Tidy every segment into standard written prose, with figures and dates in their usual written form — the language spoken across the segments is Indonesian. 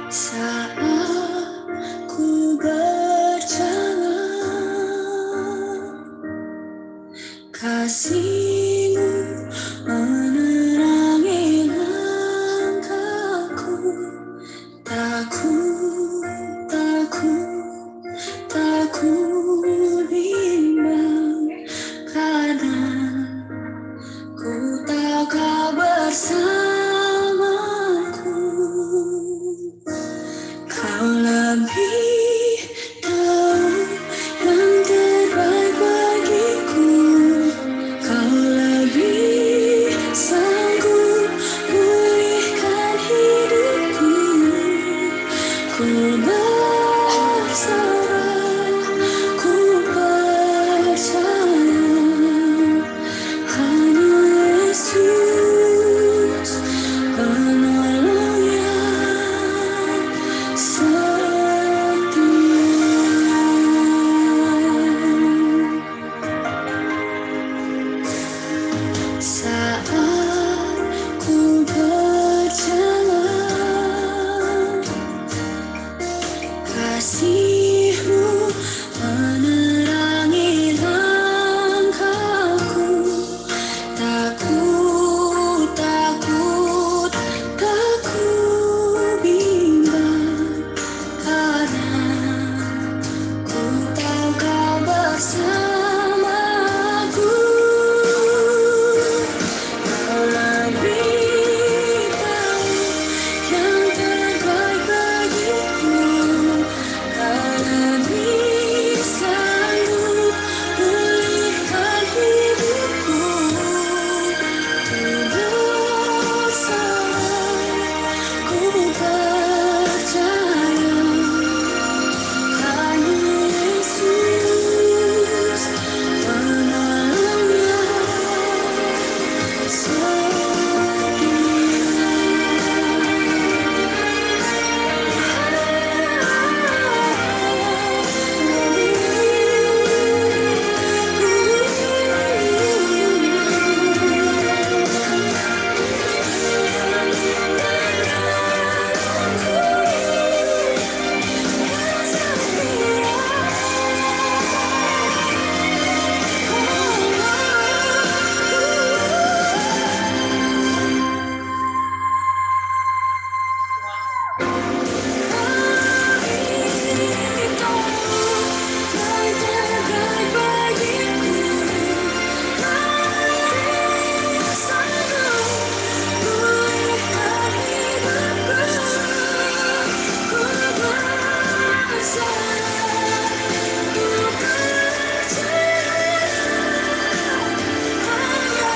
Saat ku berjalan, kasih-Mu menerangi langkahku. Tak ku bimbang, karena ku tahu Kau bersamaku. Kau lebih tahu yang terbaik bagiku. Kau lebih sanggup pulihkan hidupku. Ku berserah, ku percaya, hanya Yesus penolong yang setia. Saat ku berjalan, kasih-Mu menerangi langkahku. Tak ku bimbang, karena ku tahu Kau bersamaku. Kau lebih tahu yang terbaik bagiku. Kau lebih sanggup pulihkan hidupku. Ku berserah, ku percaya, hanya Yesus penolong yang terbaik bagiku. Sanggup pulihkan hidupku. Ku berserah, ku percaya, hanya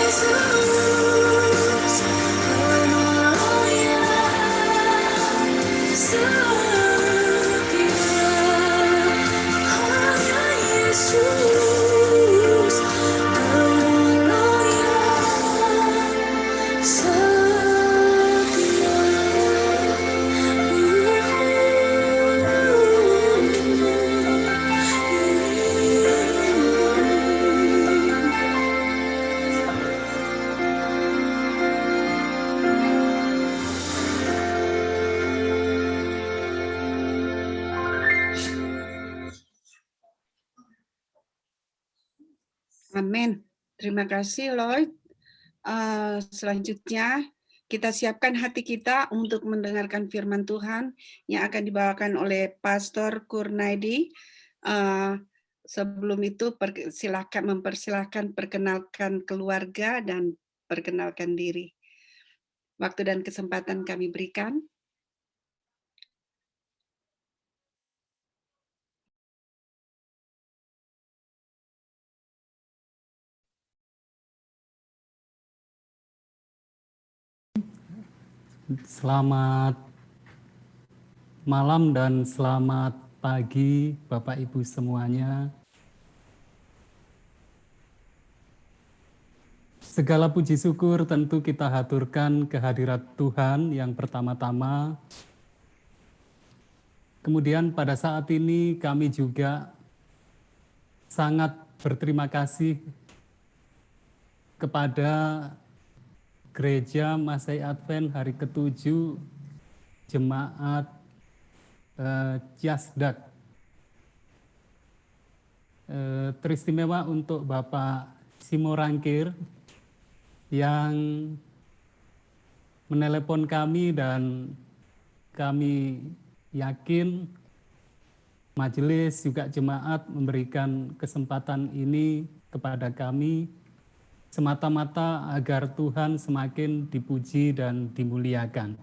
Yesus penolong yang setia. Hanya Yesus penolong yang setia. Amin. Terima kasih, Lloyd. Selanjutnya, kita siapkan hati kita untuk mendengarkan firman Tuhan yang akan dibawakan oleh Pastor Kurnaidi. Sebelum itu, mempersilahkan perkenalkan keluarga dan perkenalkan diri. Waktu dan kesempatan kami berikan. Selamat malam dan selamat pagi Bapak Ibu semuanya. Segala puji syukur tentu kita haturkan kehadirat Tuhan yang pertama-tama. Kemudian pada saat ini kami juga sangat berterima kasih kepada Gereja Masehi Advent hari ke-7 jemaat Ciasdak. Teristimewa untuk Bapak Simorangkir yang menelepon kami, dan kami yakin majelis juga jemaat memberikan kesempatan ini kepada kami semata-mata agar Tuhan semakin dipuji dan dimuliakan.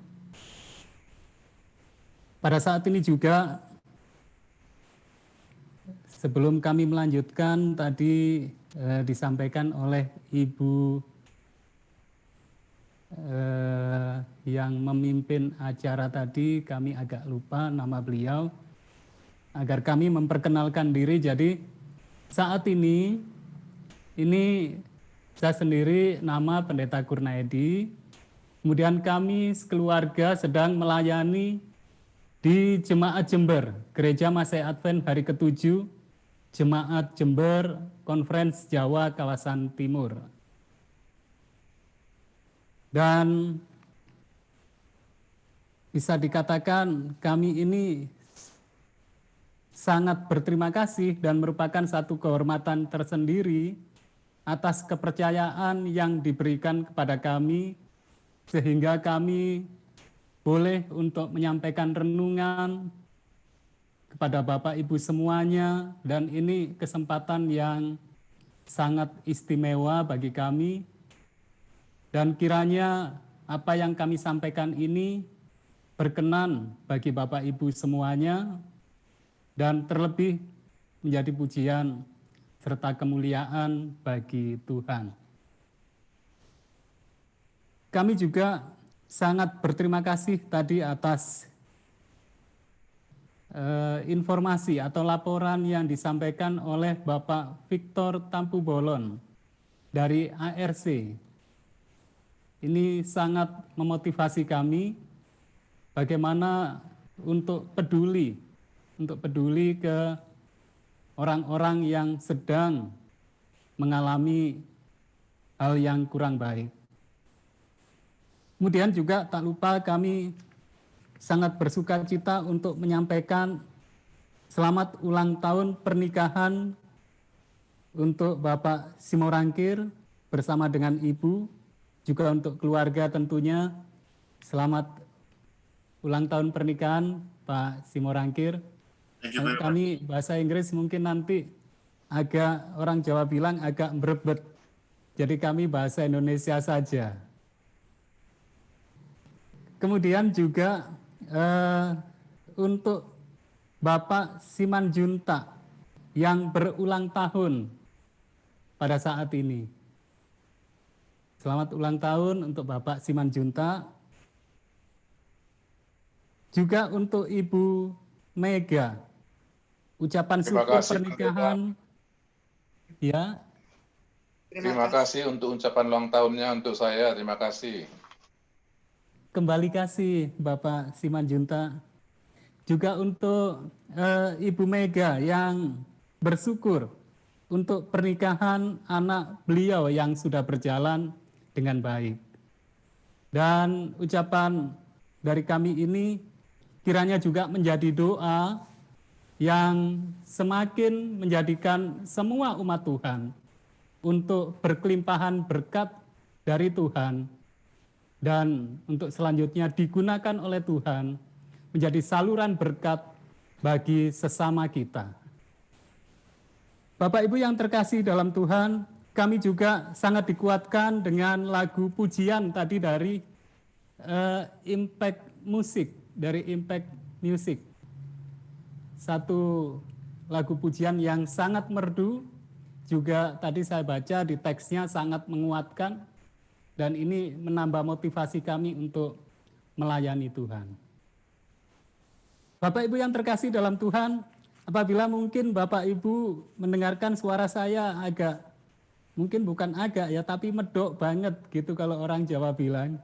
Pada saat ini juga, sebelum kami melanjutkan, tadi disampaikan oleh Ibu yang memimpin acara tadi, kami agak lupa nama beliau, agar kami memperkenalkan diri. Jadi saat ini saya sendiri nama Pendeta Kurnaidi, kemudian kami sekeluarga sedang melayani di Jemaat Jember, Gereja Masai Advent hari ke-7, Jemaat Jember, Konferensi Jawa Kawasan Timur. Dan bisa dikatakan kami ini sangat berterima kasih dan merupakan satu kehormatan tersendiri atas kepercayaan yang diberikan kepada kami, sehingga kami boleh untuk menyampaikan renungan kepada Bapak Ibu semuanya, dan ini kesempatan yang sangat istimewa bagi kami. Dan kiranya apa yang kami sampaikan ini berkenan bagi Bapak Ibu semuanya, dan terlebih menjadi pujian serta kemuliaan bagi Tuhan. Kami juga sangat berterima kasih tadi atas informasi atau laporan yang disampaikan oleh Bapak Victor Tampu Bolon dari ARC. Ini sangat memotivasi kami bagaimana untuk peduli ke orang-orang yang sedang mengalami hal yang kurang baik. Kemudian juga tak lupa kami sangat bersuka cita untuk menyampaikan selamat ulang tahun pernikahan untuk Bapak Simorangkir bersama dengan Ibu. Juga untuk keluarga tentunya, selamat ulang tahun pernikahan Pak Simorangkir. Kami bahasa Inggris mungkin nanti agak, orang Jawa bilang agak berebet, jadi kami bahasa Indonesia saja. Kemudian juga untuk Bapak Simanjunta yang berulang tahun pada saat ini. Selamat ulang tahun untuk Bapak Simanjunta. Juga untuk Ibu Mega, ucapan syukur pernikahan. Ya. Terima kasih untuk ucapan ulang tahunnya untuk saya. Terima kasih. Kembali kasih Bapak Simanjunta. Juga untuk Ibu Mega yang bersyukur untuk pernikahan anak beliau yang sudah berjalan dengan baik. Dan ucapan dari kami ini kiranya juga menjadi doa yang semakin menjadikan semua umat Tuhan untuk berkelimpahan berkat dari Tuhan, dan untuk selanjutnya digunakan oleh Tuhan menjadi saluran berkat bagi sesama kita. Bapak Ibu yang terkasih dalam Tuhan, kami juga sangat dikuatkan dengan lagu pujian tadi dari Impact Music. Satu lagu pujian yang sangat merdu, juga tadi saya baca di teksnya sangat menguatkan, dan ini menambah motivasi kami untuk melayani Tuhan. Bapak Ibu yang terkasih dalam Tuhan, apabila mungkin Bapak Ibu mendengarkan suara saya agak, mungkin bukan agak ya, tapi medok banget gitu kalau orang Jawa bilang.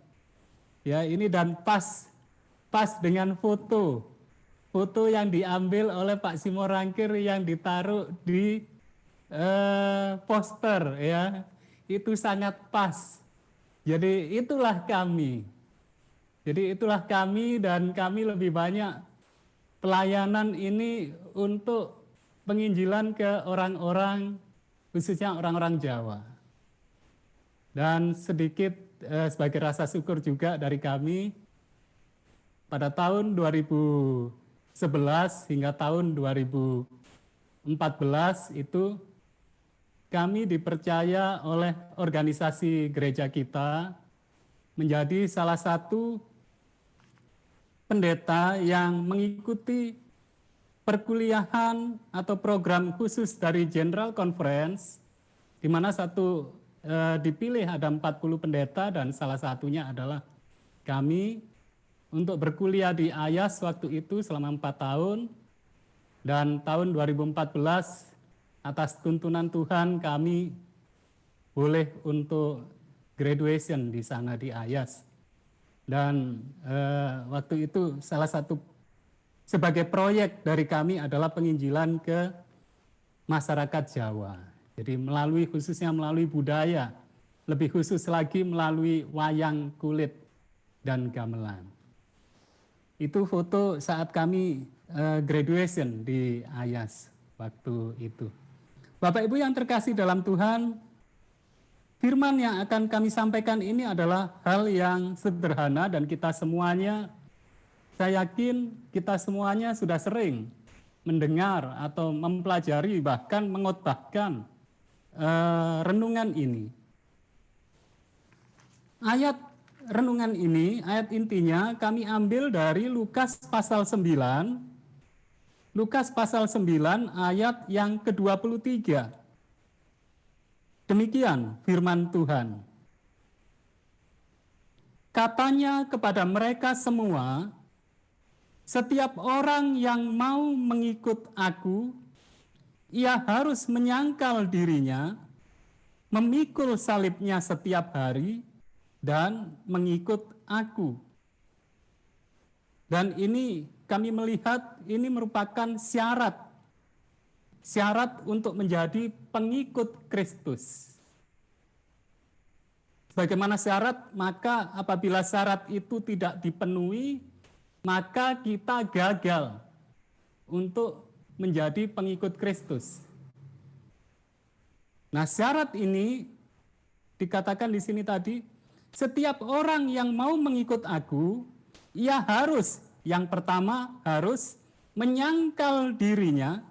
Ya, ini dan pas dengan foto yang diambil oleh Pak Simorangkir yang ditaruh di poster ya, itu sangat pas. Jadi itulah kami. Jadi itulah kami, dan kami lebih banyak pelayanan ini untuk penginjilan ke orang-orang, khususnya orang-orang Jawa. Dan sedikit sebagai rasa syukur juga dari kami, pada tahun 2011 hingga tahun 2014 itu kami dipercaya oleh organisasi gereja kita menjadi salah satu pendeta yang mengikuti perkuliahan atau program khusus dari General Conference, di mana dipilih ada 40 pendeta dan salah satunya adalah kami untuk berkuliah di Ayas waktu itu selama 4 tahun, dan tahun 2014 atas tuntunan Tuhan kami boleh untuk graduation di sana di Ayas. Dan waktu itu salah satu sebagai proyek dari kami adalah penginjilan ke masyarakat Jawa. Jadi khususnya melalui budaya, lebih khusus lagi melalui wayang kulit dan gamelan. Itu foto saat kami graduation di Ayas waktu itu. Bapak Ibu yang terkasih dalam Tuhan, firman yang akan kami sampaikan ini adalah hal yang sederhana, dan kita semuanya, saya yakin kita semuanya sudah sering mendengar atau mempelajari, bahkan mengotbahkan renungan ini. Ayat renungan ini, ayat intinya kami ambil dari Lukas pasal 9, Lukas pasal 9 ayat yang ke-23. Demikian firman Tuhan. Katanya kepada mereka semua, setiap orang yang mau mengikut aku, ia harus menyangkal dirinya, memikul salibnya setiap hari, dan mengikut aku. Dan ini kami melihat ini merupakan syarat untuk menjadi pengikut Kristus. Bagaimana syarat? Maka apabila syarat itu tidak dipenuhi, maka kita gagal untuk menjadi pengikut Kristus. Nah, syarat ini dikatakan di sini tadi, setiap orang yang mau mengikut aku, ia harus, yang pertama harus menyangkal dirinya.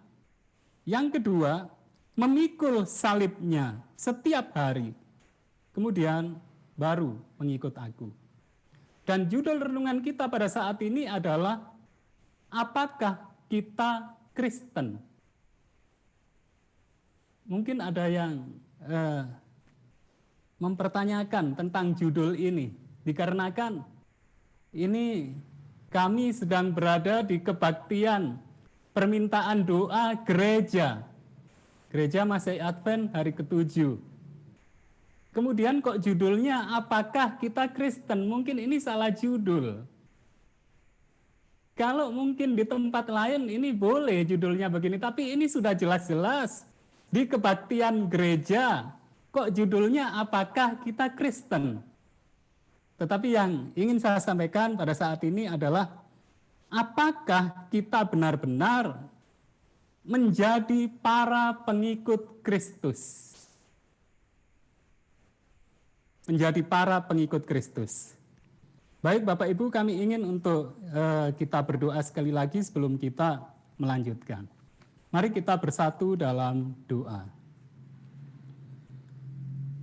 Yang kedua, memikul salibnya setiap hari. Kemudian baru mengikut aku. Dan judul renungan kita pada saat ini adalah, apakah kita Kristen? Mungkin ada yang mempertanyakan tentang judul ini, dikarenakan ini kami sedang berada di kebaktian permintaan doa gereja Masehi Advent hari ke-7. Kemudian kok judulnya apakah kita Kristen? Mungkin ini salah judul. Kalau mungkin di tempat lain ini boleh judulnya begini, tapi ini sudah jelas-jelas di kebaktian gereja. Kok judulnya apakah kita Kristen? Tetapi yang ingin saya sampaikan pada saat ini adalah, apakah kita benar-benar menjadi para pengikut Kristus? Menjadi para pengikut Kristus. Baik Bapak Ibu, kami ingin untuk kita berdoa sekali lagi sebelum kita melanjutkan. Mari kita bersatu dalam doa.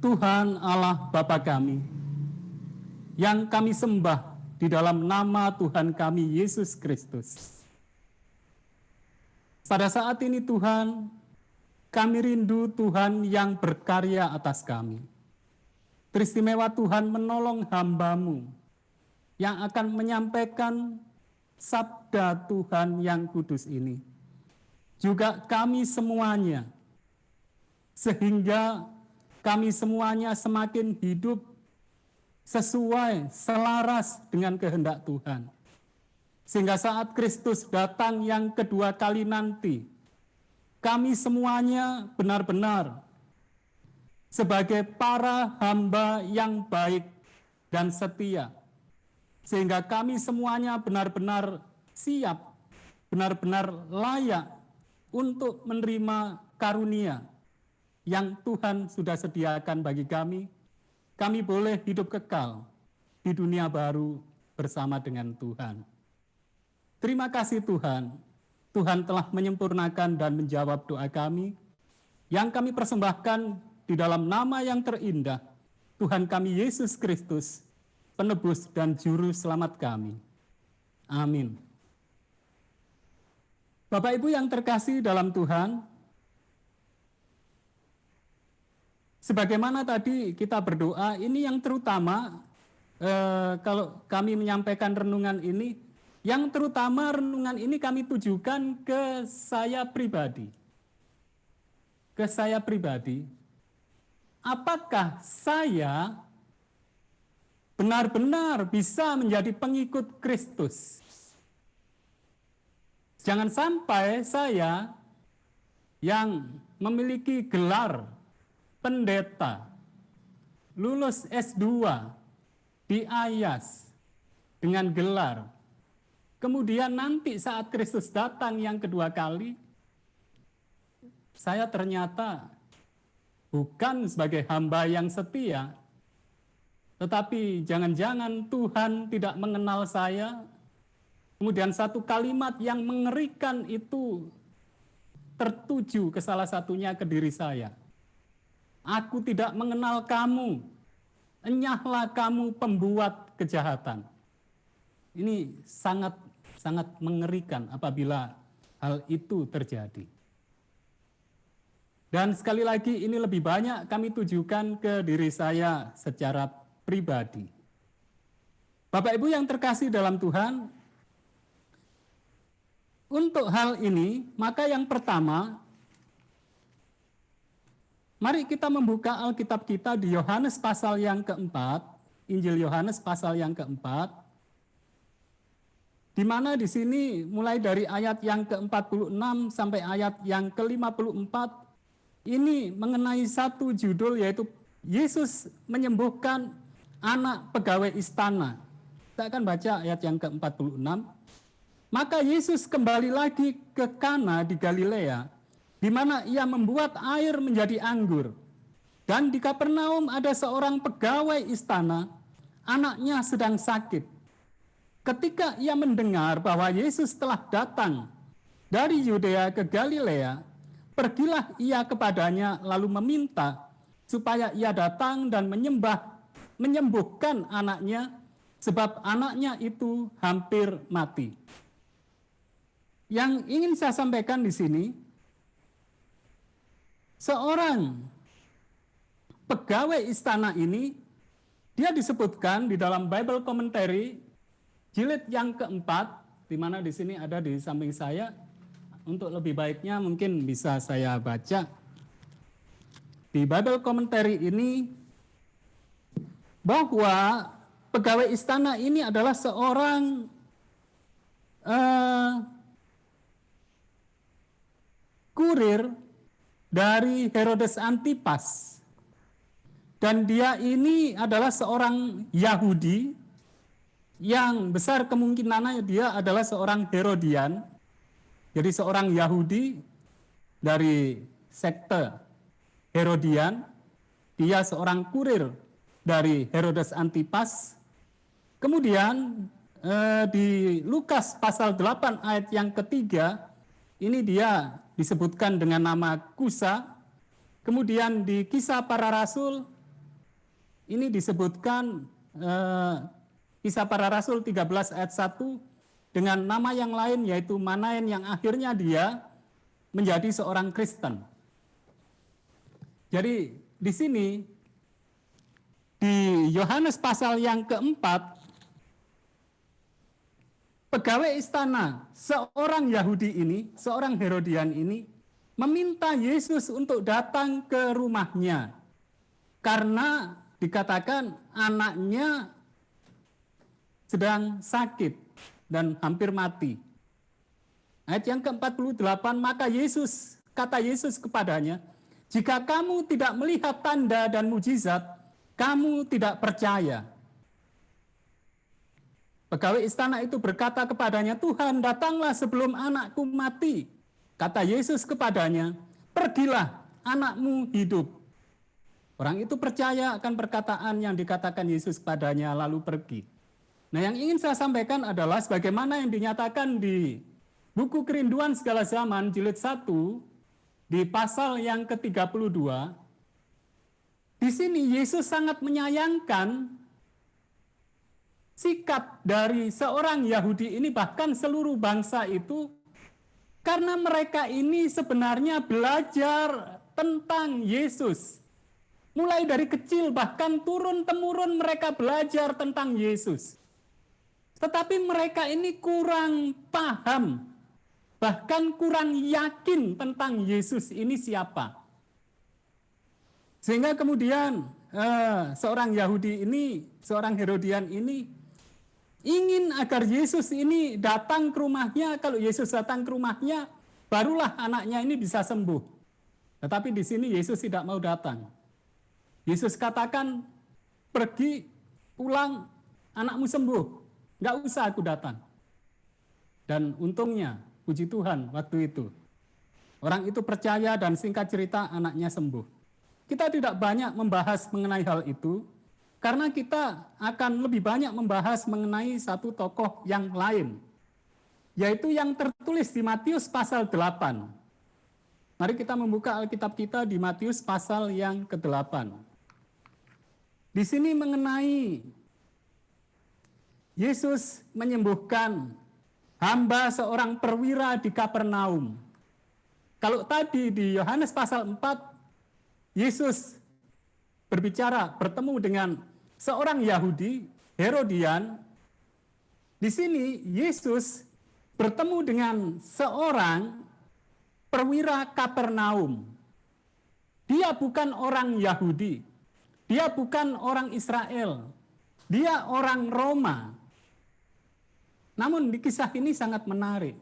Tuhan Allah Bapa kami, yang kami sembah di dalam nama Tuhan kami Yesus Kristus. Pada saat ini Tuhan, kami rindu Tuhan yang berkarya atas kami. Teristimewa Tuhan menolong hamba-Mu yang akan menyampaikan sabda Tuhan yang kudus ini. Juga kami semuanya, sehingga kami semuanya semakin hidup sesuai, selaras dengan kehendak Tuhan. Sehingga saat Kristus datang yang kedua kali nanti, kami semuanya benar-benar sebagai para hamba yang baik dan setia, sehingga kami semuanya benar-benar siap, benar-benar layak untuk menerima karunia yang Tuhan sudah sediakan bagi kami. Kami boleh hidup kekal di dunia baru bersama dengan Tuhan. Terima kasih Tuhan. Tuhan telah menyempurnakan dan menjawab doa kami yang kami persembahkan di dalam nama yang terindah, Tuhan kami Yesus Kristus, penebus dan juru selamat kami. Amin. Bapak Ibu yang terkasih dalam Tuhan, sebagaimana tadi kita berdoa, ini yang terutama kalau kami menyampaikan renungan ini, yang terutama renungan ini kami tujukan ke saya pribadi. Ke saya pribadi, apakah saya benar-benar bisa menjadi pengikut Kristus? Jangan sampai saya yang memiliki gelar pendeta, lulus S2 di IAS dengan gelar, kemudian nanti saat Kristus datang yang kedua kali, saya ternyata bukan sebagai hamba yang setia, tetapi jangan-jangan Tuhan tidak mengenal saya. Kemudian satu kalimat yang mengerikan itu tertuju ke salah satunya ke diri saya. Aku tidak mengenal kamu, enyahlah kamu pembuat kejahatan. Ini sangat mengerikan apabila hal itu terjadi. Dan sekali lagi ini lebih banyak kami tujukan ke diri saya secara pribadi. Bapak Ibu yang terkasih dalam Tuhan, untuk hal ini, maka yang pertama, mari kita membuka Alkitab kita di Yohanes pasal yang keempat, Injil Yohanes pasal yang keempat, di mana di sini mulai dari ayat yang ke-46 sampai ayat yang ke-54, ini mengenai satu judul yaitu Yesus menyembuhkan anak pegawai istana. Kita akan baca ayat yang ke-46. Maka Yesus kembali lagi ke Kana di Galilea, di mana ia membuat air menjadi anggur. Dan di Kapernaum ada seorang pegawai istana, anaknya sedang sakit. Ketika ia mendengar bahwa Yesus telah datang dari Yudea ke Galilea, pergilah ia kepadanya lalu meminta supaya ia datang dan menyembuhkan anaknya, sebab anaknya itu hampir mati. Yang ingin saya sampaikan di sini, seorang pegawai istana ini, dia disebutkan di dalam Bible Commentary, jilid yang keempat, di mana di sini ada di samping saya. Untuk lebih baiknya mungkin bisa saya baca. Di Bible Commentary ini, bahwa pegawai istana ini adalah seorang kurir dari Herodes Antipas. Dan dia ini adalah seorang Yahudi yang besar kemungkinannya dia adalah seorang Herodian. Jadi seorang Yahudi dari sekte Herodian, dia seorang kurir dari Herodes Antipas. Kemudian di Lukas pasal 8 ayat yang ketiga, ini dia disebutkan dengan nama Kusa. Kemudian di Kisah Para Rasul, ini disebutkan Kisah Para Rasul 13 ayat 1, dengan nama yang lain yaitu Manaen, yang akhirnya dia menjadi seorang Kristen. Jadi di sini di Yohanes pasal yang keempat, pegawai istana seorang Yahudi ini, seorang Herodian ini meminta Yesus untuk datang ke rumahnya karena dikatakan anaknya sedang sakit dan hampir mati. Ayat yang ke-48, maka kata Yesus kepadanya, jika kamu tidak melihat tanda dan mujizat, kamu tidak percaya. Pegawai istana itu berkata kepadanya, "Tuhan, datanglah sebelum anakku mati." Kata Yesus kepadanya, "Pergilah, anakmu hidup." Orang itu percaya akan perkataan yang dikatakan Yesus kepadanya, lalu pergi. Nah, yang ingin saya sampaikan adalah sebagaimana yang dinyatakan di buku Kerinduan Segala Zaman, jilid 1, di pasal yang ke-32, di sini Yesus sangat menyayangkan sikap dari seorang Yahudi ini, bahkan seluruh bangsa itu, karena mereka ini sebenarnya belajar tentang Yesus. Mulai dari kecil, bahkan turun-temurun mereka belajar tentang Yesus. Tetapi mereka ini kurang paham, bahkan kurang yakin tentang Yesus ini siapa. Sehingga kemudian seorang Yahudi ini, seorang Herodian ini, ingin agar Yesus ini datang ke rumahnya. Kalau Yesus datang ke rumahnya, barulah anaknya ini bisa sembuh. Tetapi di sini Yesus tidak mau datang. Yesus katakan, "Pergi, pulang, anakmu sembuh. Nggak usah aku datang." Dan untungnya, puji Tuhan, waktu itu orang itu percaya dan singkat cerita anaknya sembuh. Kita tidak banyak membahas mengenai hal itu, karena kita akan lebih banyak membahas mengenai satu tokoh yang lain, yaitu yang tertulis di Matius pasal 8. Mari kita membuka Alkitab kita di Matius pasal yang ke-8. Di sini mengenai Yesus menyembuhkan hamba seorang perwira di Kapernaum. Kalau tadi di Yohanes pasal 4, Yesus berbicara, bertemu dengan seorang Yahudi, Herodian. Di sini Yesus bertemu dengan seorang perwira Kapernaum. Dia bukan orang Yahudi, dia bukan orang Israel, dia orang Roma. Namun di kisah ini sangat menarik.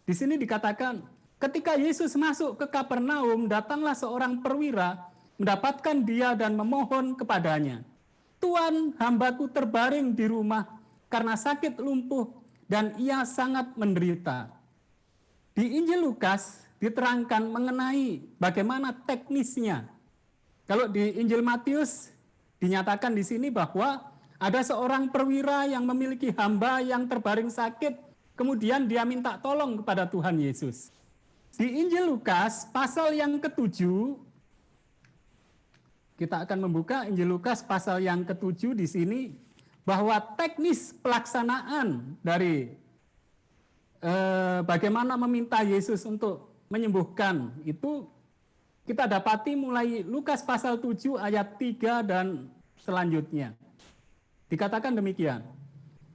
Di sini dikatakan, ketika Yesus masuk ke Kapernaum, datanglah seorang perwira mendapatkan dia dan memohon kepadanya, "Tuan, hambaku terbaring di rumah karena sakit lumpuh dan ia sangat menderita." Di Injil Lukas diterangkan mengenai bagaimana teknisnya. Kalau di Injil Matius dinyatakan di sini bahwa ada seorang perwira yang memiliki hamba yang terbaring sakit, kemudian dia minta tolong kepada Tuhan Yesus. Di Injil Lukas pasal yang ke-7, kita akan membuka Injil Lukas pasal yang ke-7 di sini, bahwa teknis pelaksanaan dari bagaimana meminta Yesus untuk menyembuhkan itu kita dapati mulai Lukas pasal 7 ayat 3 dan selanjutnya. Dikatakan demikian,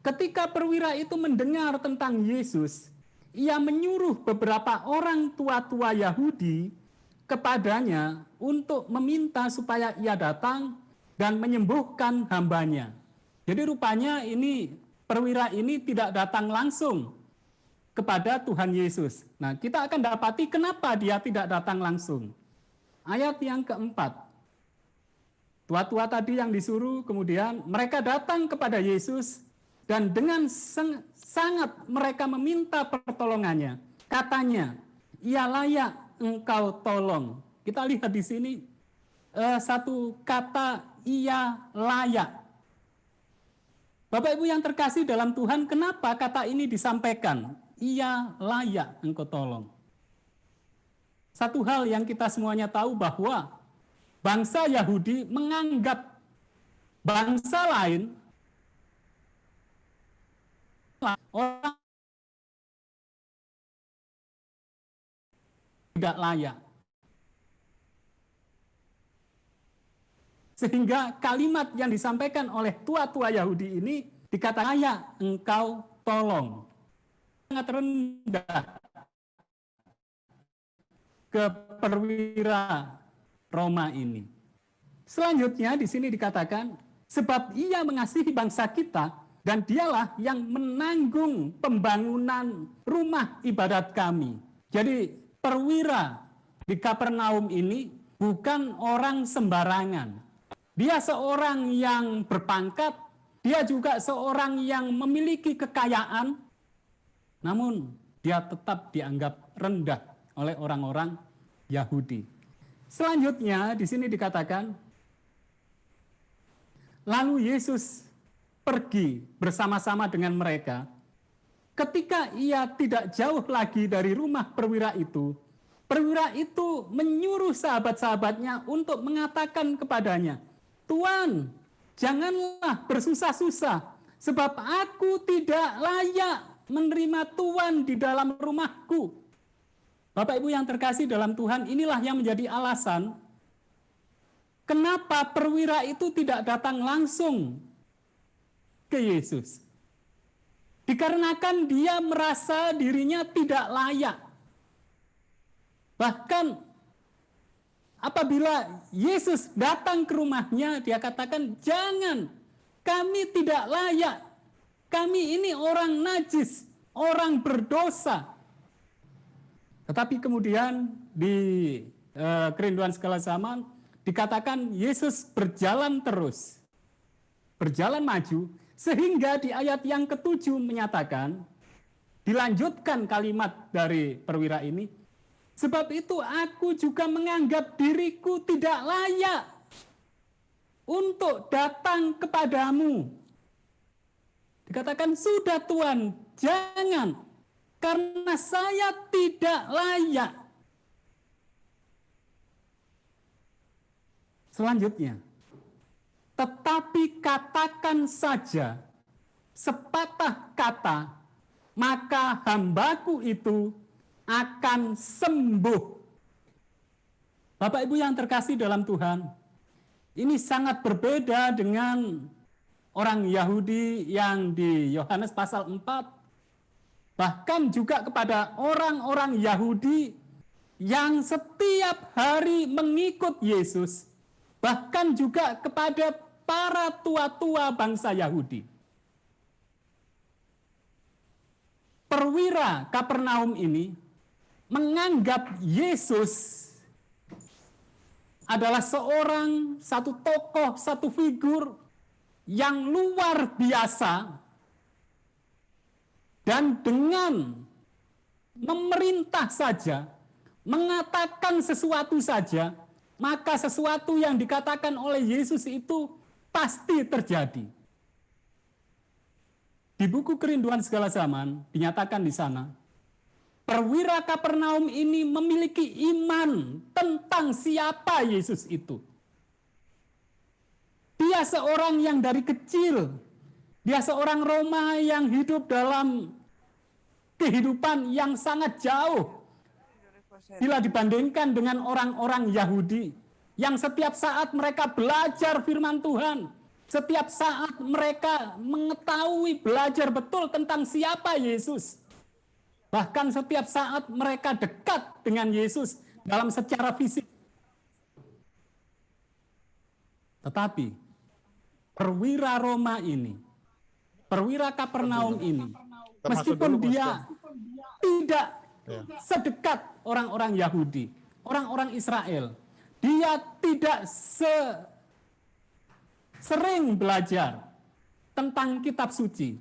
ketika perwira itu mendengar tentang Yesus, ia menyuruh beberapa orang tua-tua Yahudi kepadanya untuk meminta supaya ia datang dan menyembuhkan hambanya. Jadi rupanya ini perwira ini tidak datang langsung kepada Tuhan Yesus. Nah, kita akan dapati kenapa dia tidak datang langsung. Ayat yang keempat, tua-tua tadi yang disuruh, kemudian mereka datang kepada Yesus dan dengan sangat mereka meminta pertolongannya. Katanya, ia layak engkau tolong. Kita lihat di sini satu kata, ia layak. Bapak Ibu yang terkasih dalam Tuhan, kenapa kata ini disampaikan? Ia layak engkau tolong. Satu hal yang kita semuanya tahu bahwa bangsa Yahudi menganggap bangsa lain orang tidak layak. Sehingga kalimat yang disampaikan oleh tua-tua Yahudi ini dikatakan layak engkau tolong. Sangat rendah ke perwira Roma ini. Selanjutnya di sini dikatakan, sebab ia mengasihi bangsa kita dan dialah yang menanggung pembangunan rumah ibadat kami. Jadi perwira di Kapernaum ini bukan orang sembarangan. Dia seorang yang berpangkat, dia juga seorang yang memiliki kekayaan, namun dia tetap dianggap rendah oleh orang-orang Yahudi. Selanjutnya di sini dikatakan, lalu Yesus pergi bersama-sama dengan mereka. Ketika ia tidak jauh lagi dari rumah perwira itu menyuruh sahabat-sahabatnya untuk mengatakan kepadanya, "Tuan, janganlah bersusah-susah, sebab aku tidak layak menerima Tuan di dalam rumahku." Bapak Ibu yang terkasih dalam Tuhan, inilah yang menjadi alasan kenapa perwira itu tidak datang langsung ke Yesus. Dikarenakan dia merasa dirinya tidak layak. Bahkan apabila Yesus datang ke rumahnya, dia katakan, "Jangan, kami tidak layak. Kami ini orang najis, orang berdosa." Tetapi kemudian di Kerinduan Segala Zaman dikatakan Yesus berjalan terus, berjalan maju, sehingga di ayat yang ke-7 menyatakan, dilanjutkan kalimat dari perwira ini, "Sebab itu aku juga menganggap diriku tidak layak untuk datang kepadamu." Dikatakan, "Sudah Tuan, jangan, karena saya tidak layak." Selanjutnya, "Tetapi katakan saja sepatah kata, maka hambaku itu akan sembuh." Bapak Ibu yang terkasih dalam Tuhan, ini sangat berbeda dengan orang Yahudi yang di Yohanes pasal 4, bahkan juga kepada orang-orang Yahudi yang setiap hari mengikut Yesus, bahkan juga kepada para tua-tua bangsa Yahudi. Perwira Kapernaum ini menganggap Yesus adalah satu tokoh, satu figur yang luar biasa, dan dengan memerintah saja, mengatakan sesuatu saja, maka sesuatu yang dikatakan oleh Yesus itu pasti terjadi. Di buku Kerinduan Segala Zaman dinyatakan di sana, perwira Kapernaum ini memiliki iman tentang siapa Yesus itu. Dia seorang yang dari kecil, dia seorang Roma yang hidup dalam kehidupan yang sangat jauh bila dibandingkan dengan orang-orang Yahudi yang setiap saat mereka belajar firman Tuhan, setiap saat mereka mengetahui, belajar betul tentang siapa Yesus. Bahkan setiap saat mereka dekat dengan Yesus dalam secara fisik. Tetapi perwira Roma ini, perwira Kapernaum ini, meskipun dia tidak sedekat orang-orang Yahudi, orang-orang Israel, dia tidak sering belajar tentang kitab suci,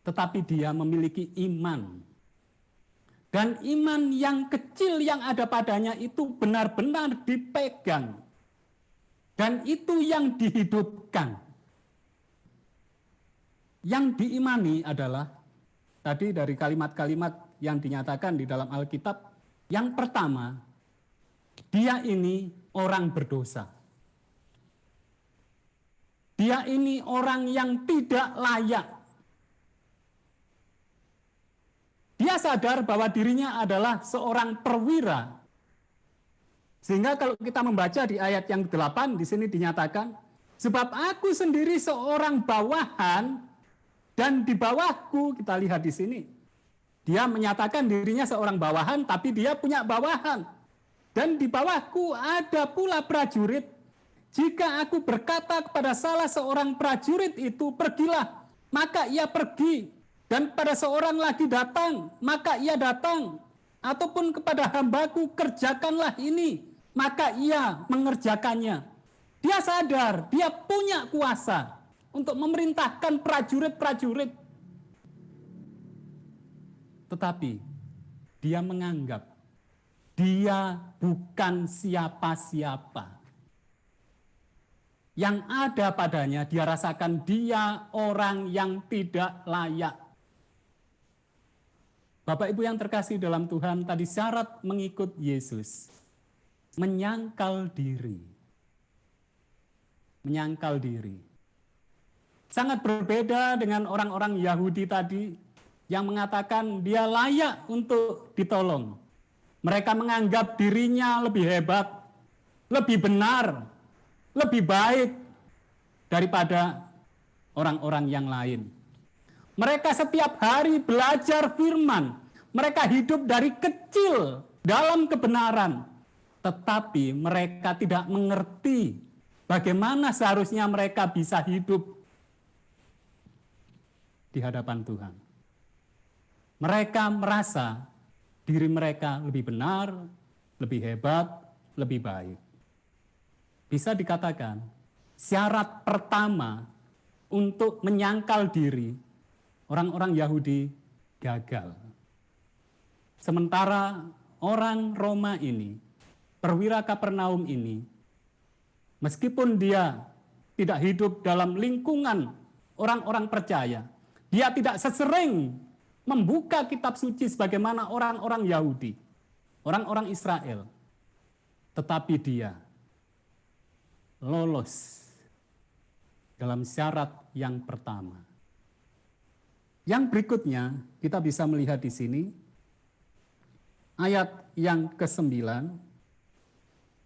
tetapi dia memiliki iman. Dan iman yang kecil yang ada padanya itu benar-benar dipegang. Dan itu yang dihidupkan. Yang diimani adalah, tadi dari kalimat-kalimat yang dinyatakan di dalam Alkitab, yang pertama, dia ini orang berdosa. Dia ini orang yang tidak layak. Dia sadar bahwa dirinya adalah seorang perwira. Sehingga kalau kita membaca di ayat yang 8 di sini dinyatakan, "Sebab aku sendiri seorang bawahan, dan di bawahku," kita lihat di sini, dia menyatakan dirinya seorang bawahan, tapi dia punya bawahan. "Dan di bawahku ada pula prajurit. Jika aku berkata kepada salah seorang prajurit itu, 'Pergilah,' maka ia pergi. Dan pada seorang lagi datang, maka ia datang. Ataupun kepada hambaku, 'Kerjakanlah ini,' maka ia mengerjakannya." Dia sadar, dia punya kuasa. untuk memerintahkan prajurit-prajurit. Tetapi dia menganggap dia bukan siapa-siapa. Yang ada padanya dia rasakan dia orang yang tidak layak. Bapak Ibu yang terkasih dalam Tuhan, tadi syarat mengikut Yesus, menyangkal diri. Menyangkal diri. Sangat berbeda dengan orang-orang Yahudi tadi yang mengatakan dia layak untuk ditolong. Mereka menganggap dirinya lebih hebat, lebih benar, lebih baik daripada orang-orang yang lain. Mereka setiap hari belajar firman. Mereka hidup dari kecil dalam kebenaran. Tetapi mereka tidak mengerti bagaimana seharusnya mereka bisa hidup di hadapan Tuhan. Mereka merasa diri mereka lebih benar, lebih hebat, lebih baik. Bisa dikatakan, syarat pertama untuk menyangkal diri, orang-orang Yahudi gagal. Sementara orang Roma ini, perwira Kapernaum ini, meskipun dia tidak hidup dalam lingkungan orang-orang percaya, dia tidak sesering membuka kitab suci sebagaimana orang-orang Yahudi, orang-orang Israel. Tetapi dia lolos dalam syarat yang pertama. Yang berikutnya kita bisa melihat di sini ayat yang ke-9.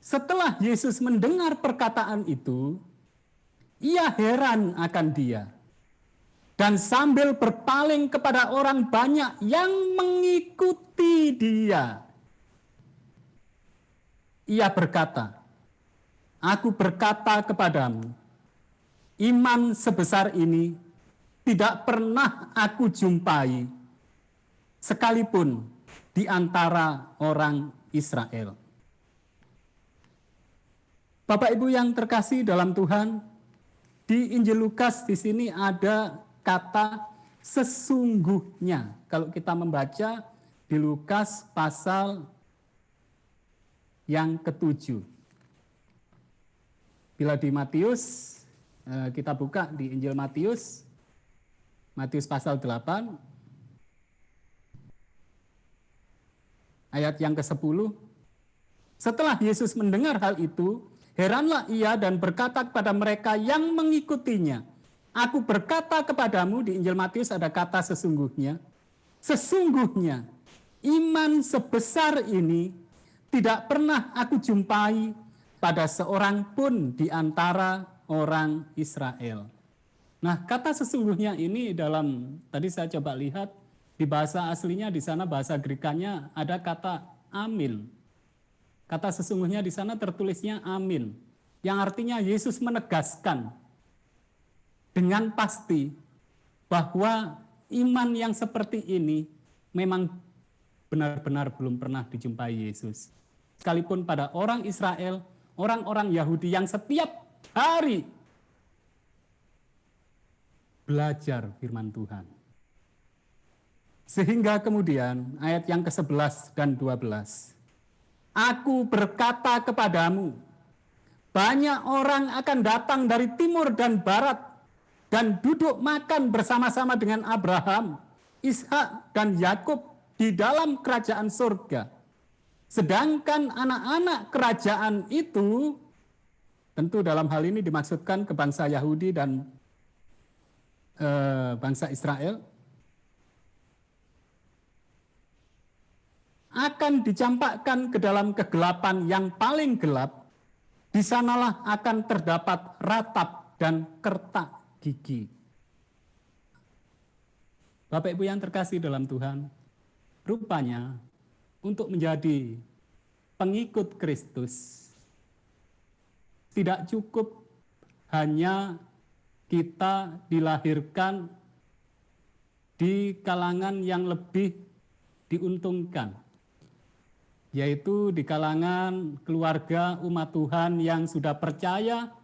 Setelah Yesus mendengar perkataan itu, ia heran akan dia. Dan sambil berpaling kepada orang banyak yang mengikuti dia, ia berkata, "Aku berkata kepadamu, iman sebesar ini tidak pernah aku jumpai, sekalipun di antara orang Israel." Bapak Ibu yang terkasih dalam Tuhan, di Injil Lukas di sini ada kata sesungguhnya. Kalau kita membaca di Lukas pasal yang ke-7. Bila di Matius, kita buka di Injil Matius, Matius pasal 8, ayat yang ke-10. Setelah Yesus mendengar hal itu, heranlah ia dan berkata kepada mereka yang mengikutinya, "Aku berkata kepadamu," di Injil Matius ada kata sesungguhnya, "sesungguhnya iman sebesar ini tidak pernah aku jumpai pada seorang pun di antara orang Israel." Nah, kata sesungguhnya ini dalam, tadi saya coba lihat, di bahasa aslinya di sana, bahasa Grekanya ada kata amin. Kata sesungguhnya di sana tertulisnya amin, yang artinya Yesus menegaskan dengan pasti bahwa iman yang seperti ini memang benar-benar belum pernah dijumpai Yesus. Sekalipun pada orang Israel, orang-orang Yahudi yang setiap hari belajar firman Tuhan. Sehingga kemudian ayat yang ke-11 dan 12. "Aku berkata kepadamu, banyak orang akan datang dari timur dan barat dan duduk makan bersama-sama dengan Abraham, Ishak, dan Yakub di dalam kerajaan surga. Sedangkan anak-anak kerajaan itu," tentu dalam hal ini dimaksudkan ke bangsa Yahudi dan bangsa Israel, "akan dicampakkan ke dalam kegelapan yang paling gelap. Di sanalah akan terdapat ratap dan kertak gigi." Bapak Ibu yang terkasih dalam Tuhan, rupanya untuk menjadi pengikut Kristus tidak cukup hanya kita dilahirkan di kalangan yang lebih diuntungkan, yaitu di kalangan keluarga umat Tuhan yang sudah percaya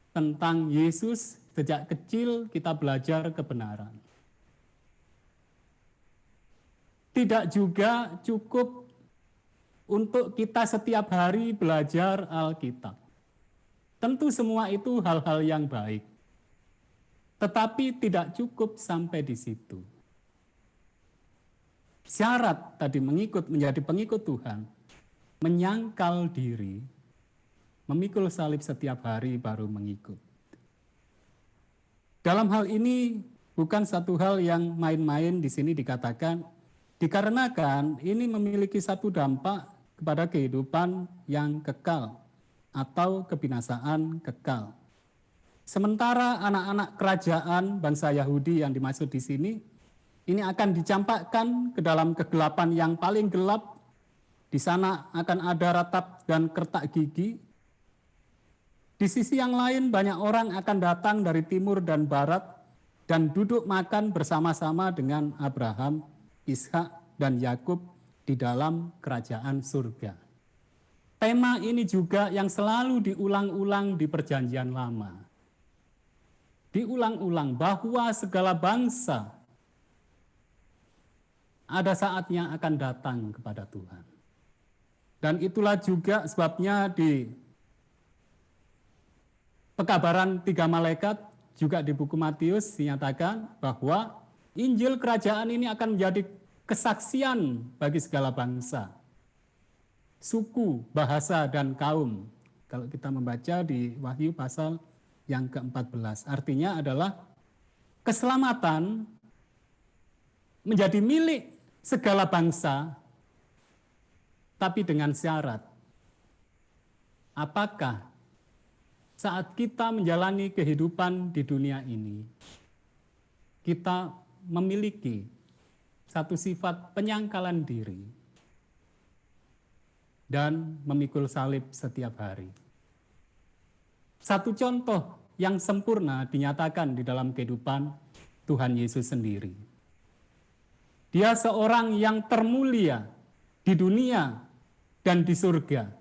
tentang Yesus sejak kecil kita belajar kebenaran. Tidak juga cukup untuk kita setiap hari belajar Alkitab. Tentu semua itu hal-hal yang baik. Tetapi tidak cukup sampai di situ. Syarat tadi menjadi pengikut Tuhan, menyangkal diri, memikul salib setiap hari baru mengikut. Dalam hal ini bukan satu hal yang main-main di sini dikatakan, dikarenakan ini memiliki satu dampak kepada kehidupan yang kekal atau kebinasaan kekal. Sementara anak-anak kerajaan bangsa Yahudi yang dimaksud di sini, ini akan dicampakkan ke dalam kegelapan yang paling gelap. Di sana akan ada ratap dan kertak gigi. Di sisi yang lain banyak orang akan datang dari timur dan barat dan duduk makan bersama-sama dengan Abraham, Ishak, dan Yakub di dalam kerajaan surga. Tema ini juga yang selalu diulang-ulang di Perjanjian Lama. Diulang-ulang bahwa segala bangsa ada saatnya akan datang kepada Tuhan. Dan itulah juga sebabnya di Pekabaran 3 Malaikat, juga di buku Matius dinyatakan bahwa Injil Kerajaan ini akan menjadi kesaksian bagi segala bangsa, suku, bahasa, dan kaum. Kalau kita membaca di Wahyu pasal yang ke-14, artinya adalah keselamatan menjadi milik segala bangsa, tapi dengan syarat. Apakah saat kita menjalani kehidupan di dunia ini, kita memiliki satu sifat penyangkalan diri dan memikul salib setiap hari. Satu contoh yang sempurna dinyatakan di dalam kehidupan Tuhan Yesus sendiri. Dia seorang yang termulia di dunia dan di surga.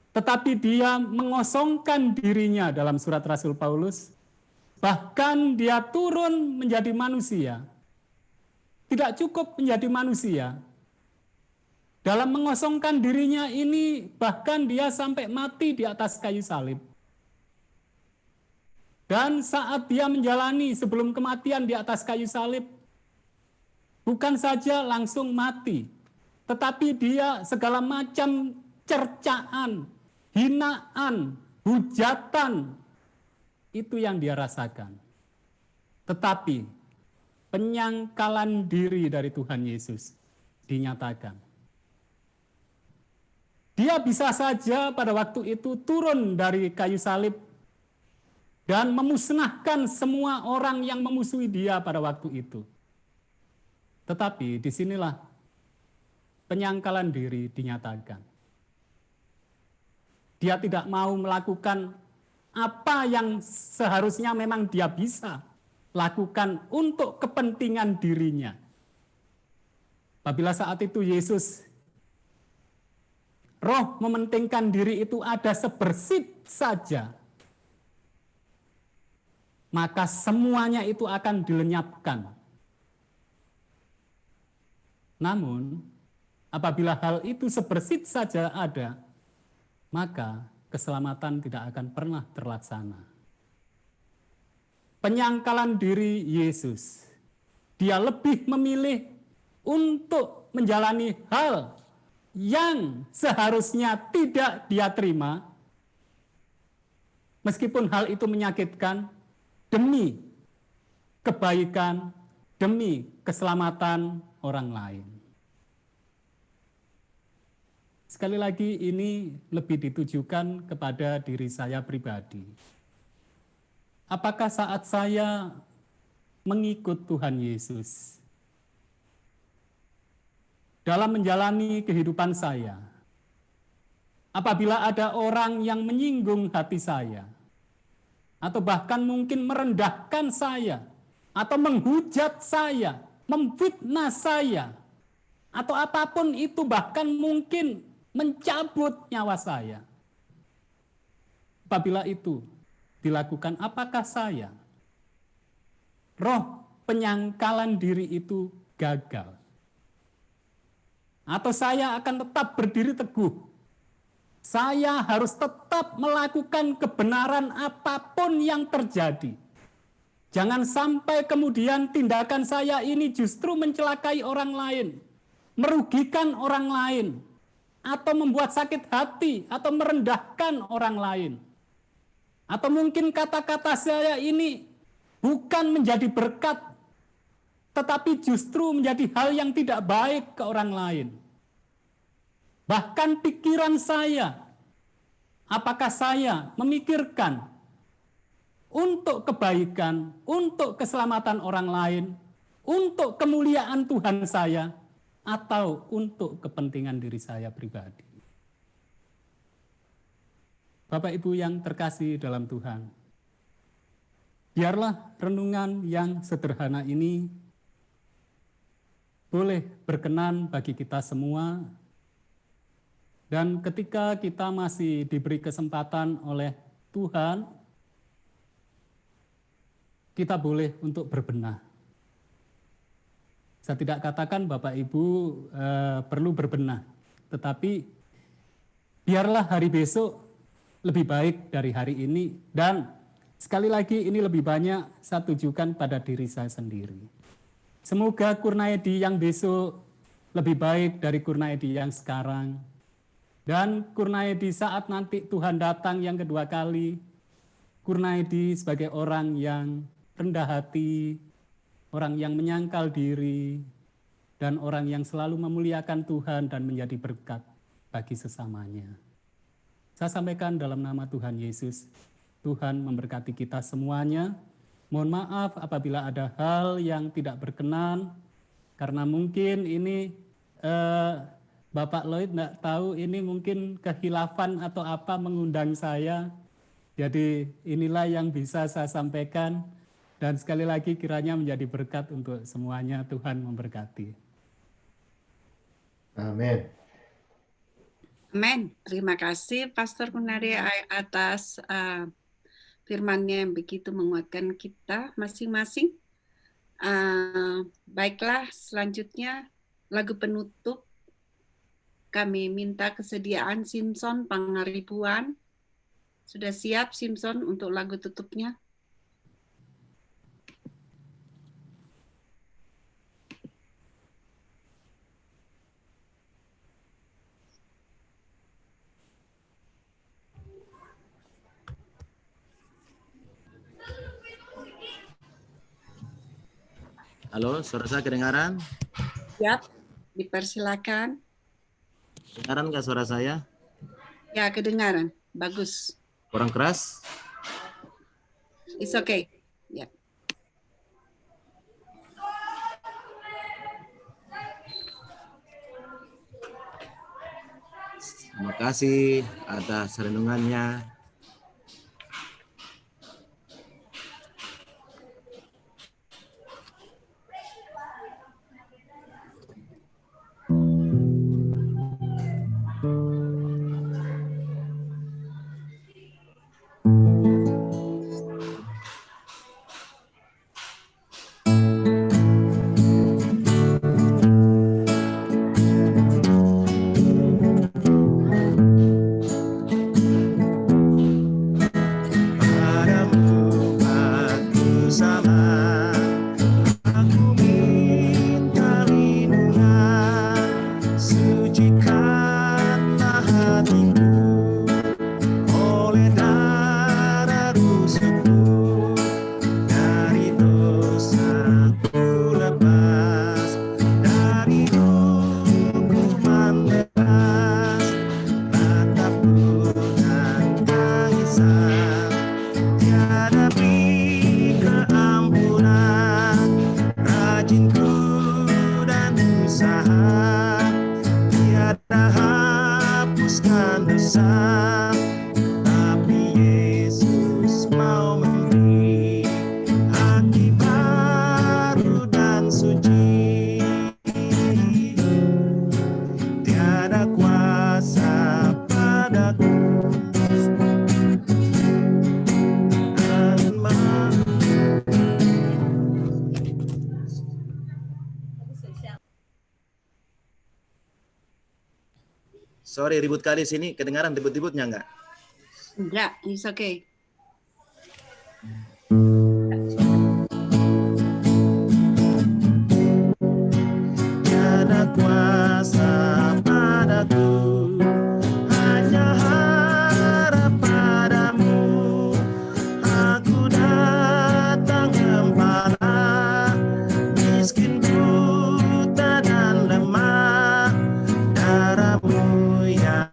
Tetapi dia mengosongkan dirinya dalam surat Rasul Paulus, bahkan dia turun menjadi manusia. Tidak cukup menjadi manusia. Dalam mengosongkan dirinya ini, bahkan dia sampai mati di atas kayu salib. Dan saat dia menjalani sebelum kematian di atas kayu salib, bukan saja langsung mati, tetapi dia segala macam cercaan, hinaan, hujatan, itu yang dia rasakan. Tetapi penyangkalan diri dari Tuhan Yesus dinyatakan. Dia bisa saja pada waktu itu turun dari kayu salib dan memusnahkan semua orang yang memusuhi dia pada waktu itu. Tetapi disinilah penyangkalan diri dinyatakan. Dia tidak mau melakukan apa yang seharusnya memang dia bisa lakukan untuk kepentingan dirinya. Apabila saat itu Yesus, roh mementingkan diri itu ada sebersit saja, maka semuanya itu akan dilenyapkan. Namun, apabila hal itu sebersit saja ada, maka keselamatan tidak akan pernah terlaksana. Penyangkalan diri Yesus, dia lebih memilih untuk menjalani hal yang seharusnya tidak dia terima, meskipun hal itu menyakitkan, demi kebaikan, demi keselamatan orang lain. Sekali lagi ini lebih ditujukan kepada diri saya pribadi. Apakah saat saya mengikut Tuhan Yesus dalam menjalani kehidupan saya, apabila ada orang yang menyinggung hati saya, atau bahkan mungkin merendahkan saya, atau menghujat saya, memfitnah saya, atau apapun itu, bahkan mungkin mencabut nyawa saya. Apabila itu dilakukan, apakah saya, roh penyangkalan diri itu gagal? Atau saya akan tetap berdiri teguh? Saya harus tetap melakukan kebenaran apapun yang terjadi. Jangan sampai kemudian tindakan saya ini justru mencelakai orang lain, merugikan orang lain, atau membuat sakit hati, atau merendahkan orang lain. Atau mungkin kata-kata saya ini bukan menjadi berkat, tetapi justru menjadi hal yang tidak baik ke orang lain. Bahkan pikiran saya, apakah saya memikirkan untuk kebaikan, untuk keselamatan orang lain, untuk kemuliaan Tuhan saya, atau untuk kepentingan diri saya pribadi? Bapak Ibu yang terkasih dalam Tuhan, biarlah renungan yang sederhana ini boleh berkenan bagi kita semua. Dan ketika kita masih diberi kesempatan oleh Tuhan, kita boleh untuk berbenah. Saya tidak katakan Bapak Ibu perlu berbenah, tetapi biarlah hari besok lebih baik dari hari ini. Dan sekali lagi ini lebih banyak saya tujukan pada diri saya sendiri. Semoga Kurnaedi yang besok lebih baik dari Kurnaedi yang sekarang. Dan Kurnaedi saat nanti Tuhan datang yang kedua kali, Kurnaedi sebagai orang yang rendah hati, orang yang menyangkal diri, dan orang yang selalu memuliakan Tuhan dan menjadi berkat bagi sesamanya. Saya sampaikan dalam nama Tuhan Yesus, Tuhan memberkati kita semuanya. Mohon maaf apabila ada hal yang tidak berkenan, karena mungkin ini Bapak Lloyd enggak tahu ini mungkin kehilafan atau apa mengundang saya. Jadi inilah yang bisa saya sampaikan. Dan sekali lagi kiranya menjadi berkat untuk semuanya. Tuhan memberkati. Amin. Amin. Terima kasih Pastor Kurnaedi atas firman-Nya yang begitu menguatkan kita masing-masing. Baiklah, selanjutnya lagu penutup. Kami minta kesediaan Simpson Pangaribuan. Sudah siap Simpson untuk lagu tutupnya? Halo, suara saya kedengaran? Siap, dipersilakan. Kedengaran nggak suara saya? Ya, kedengaran. Bagus. Kurang keras? It's okay. Ya. Terima kasih atas renungannya. Sorry, ribut kali sini. Kedengaran ribut-ributnya enggak? Enggak, it's okay. Tiada kuasa padaku, hanya harap padamu. Aku datang kepala, miskin, buta dan lemah. Darahmu yang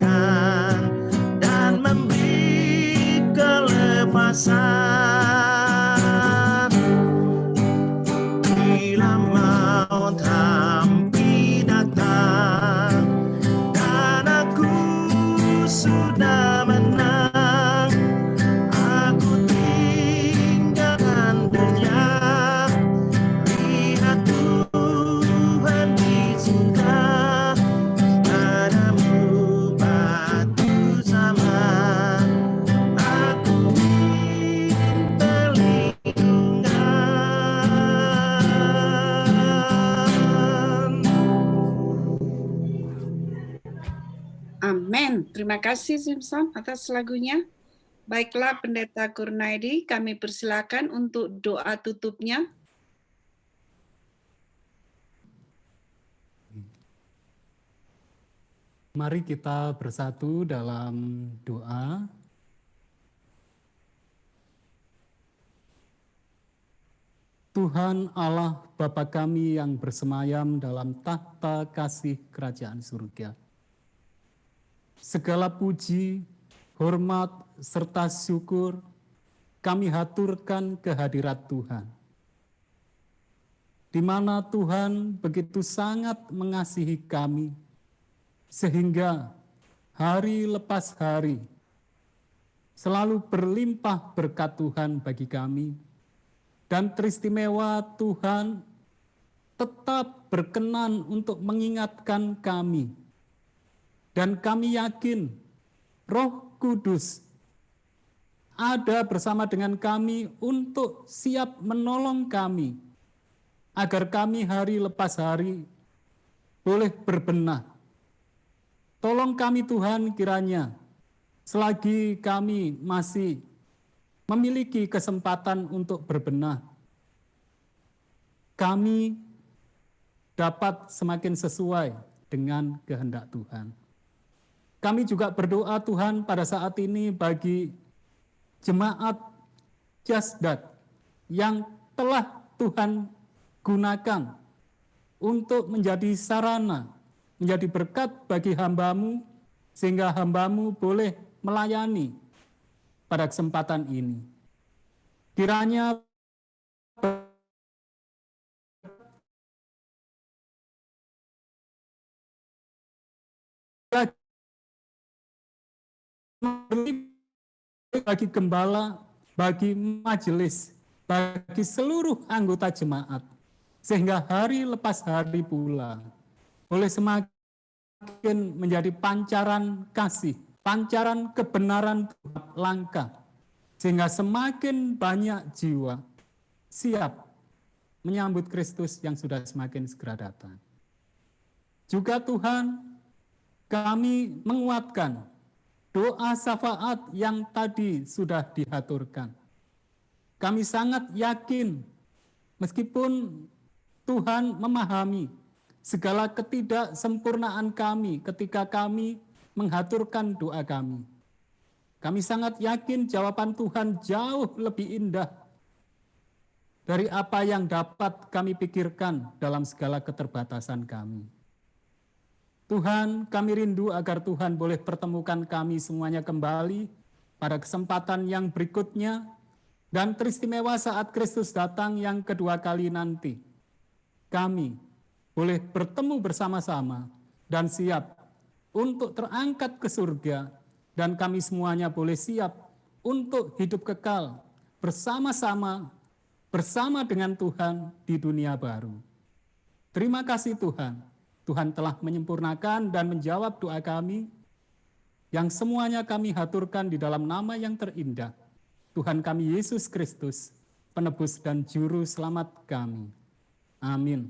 dan memberi kelepasan. Bila maut hampir datang dan aku sudah menang, aku tinggalkan dunia, lihat Tuhan di surga. Padamu batu zaman, aku perlindungan. Amin. Terima kasih Simpson atas lagunya. Baiklah Pendeta Kurnaidi, kami persilakan untuk doa tutupnya. Mari kita bersatu dalam doa. Tuhan Allah Bapa kami yang bersemayam dalam tahta kasih kerajaan surga. Segala puji, hormat, serta syukur kami haturkan kehadirat Tuhan. Di mana Tuhan begitu sangat mengasihi kami, sehingga hari lepas hari selalu berlimpah berkat Tuhan bagi kami, dan teristimewa Tuhan tetap berkenan untuk mengingatkan kami. Dan kami yakin Roh Kudus ada bersama dengan kami untuk siap menolong kami, agar kami hari lepas hari boleh berbenah. Tolong kami Tuhan kiranya, selagi kami masih memiliki kesempatan untuk berbenah, kami dapat semakin sesuai dengan kehendak Tuhan. Kami juga berdoa Tuhan pada saat ini bagi jemaat Jasdat yang telah Tuhan gunakan untuk menjadi sarana, menjadi berkat bagi hamba-Mu, sehingga hamba-Mu boleh melayani pada kesempatan ini. Kiranya bagi gembala, bagi majelis, bagi seluruh anggota jemaat, sehingga hari lepas hari pula boleh semakin menjadi pancaran kasih, pancaran kebenaran langkah, sehingga semakin banyak jiwa siap menyambut Kristus yang sudah semakin segera datang. Juga Tuhan, kami menguatkan doa syafaat yang tadi sudah dihaturkan. Kami sangat yakin, meskipun Tuhan memahami segala ketidaksempurnaan kami ketika kami menghaturkan doa kami. Kami sangat yakin jawaban Tuhan jauh lebih indah dari apa yang dapat kami pikirkan dalam segala keterbatasan kami. Tuhan, kami rindu agar Tuhan boleh pertemukan kami semuanya kembali pada kesempatan yang berikutnya, dan teristimewa saat Kristus datang yang kedua kali nanti. Kami boleh bertemu bersama-sama dan siap untuk terangkat ke surga, dan kami semuanya boleh siap untuk hidup kekal bersama-sama, bersama dengan Tuhan di dunia baru. Terima kasih Tuhan. Tuhan telah menyempurnakan dan menjawab doa kami, yang semuanya kami haturkan di dalam nama yang terindah, Tuhan kami Yesus Kristus, penebus dan juru selamat kami. Amin.